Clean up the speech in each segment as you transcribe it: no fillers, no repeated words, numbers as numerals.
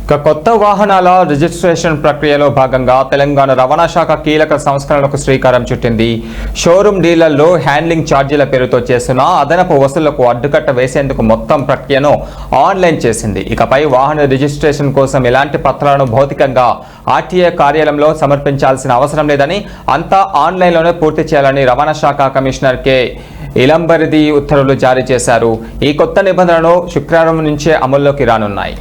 కొత్త వాహనాల రిజిస్ట్రేషన్ ప్రక్రియలో భాగంగా తెలంగాణ రవాణా శాఖ కీలక సంస్కరణలకు శ్రీకారం చుట్టింది. షోరూమ్ డీలర్లు హ్యాండ్లింగ్ ఛార్జీల పేరుతో చేస్తున్న అదనపు వసూళ్లకు అడ్డుకట్ట వేసేందుకు మొత్తం ప్రక్రియను ఆన్లైన్ చేసింది. ఇకపై వాహన రిజిస్ట్రేషన్ కోసం ఎలాంటి పత్రాలను భౌతికంగా ఆర్టీఏ కార్యాలయంలో సమర్పించాల్సిన అవసరం లేదని, అంతా ఆన్లైన్లోనే పూర్తి చేయాలని రవాణా శాఖ కమిషనర్ కె ఇలంబరిది ఉత్తర్వులు జారీ చేశారు. ఈ కొత్త నిబంధనలు శుక్రవారం నుంచే అమల్లోకి రానున్నాయి.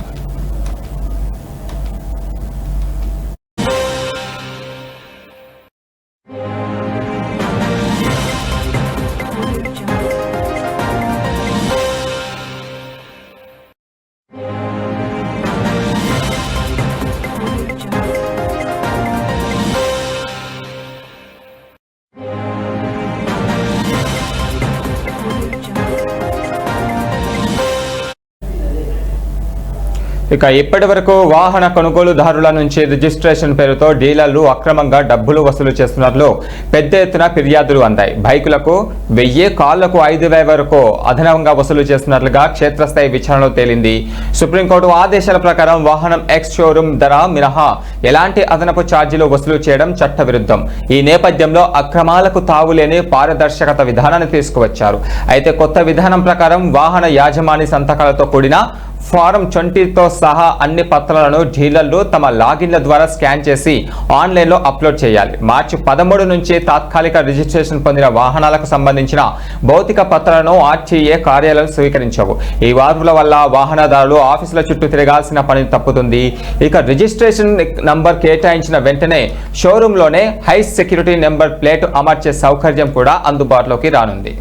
ఇక ఇప్పటి వరకు వాహన కొనుగోలుదారుల నుంచి రిజిస్ట్రేషన్ పేరుతో డీలర్లు అక్రమంగా డబ్బులు వసూలు చేస్తున్నట్లు పెద్ద ఎత్తున ఫిర్యాదులు అందాయి. బైకులకు 1000, కార్లకు 5000 వరకు అదనంగా వసూలు చేస్తున్నట్లుగా క్షేత్రస్థాయి విచారణలో తేలింది. సుప్రీంకోర్టు ఆదేశాల ప్రకారం వాహనం ఎక్స్ షోరూమ్ ధర మినహా ఎలాంటి అదనపు ఛార్జీలు వసూలు చేయడం చట్టవిరుద్ధం. ఈ నేపథ్యంలో అక్రమాలకు తావులేని పారదర్శకత విధానాన్ని తీసుకువచ్చారు. అయితే కొత్త విధానం ప్రకారం వాహన యాజమాని సంతకాలతో కూడిన ఫారం 20తో సహా అన్ని పత్రాలను డీలర్లు తమ లాగిన్ల ద్వారా స్కాన్ చేసి ఆన్లైన్లో అప్లోడ్ చేయాలి. మార్చి 13 నుంచి తాత్కాలిక రిజిస్ట్రేషన్ పొందిన వాహనాలకు సంబంధించిన భౌతిక పత్రాలను ఆర్టీఏ కార్యాలయం స్వీకరించవు. ఈ మార్పుల వల్ల వాహనదారులు ఆఫీసుల చుట్టూ తిరగాల్సిన పని తప్పుతుంది. ఇక రిజిస్ట్రేషన్ నంబర్ కేటాయించిన వెంటనే షోరూంలోనే హై సెక్యూరిటీ నెంబర్ ప్లేట్ అమర్చే సౌకర్యం కూడా అందుబాటులోకి రానుంది.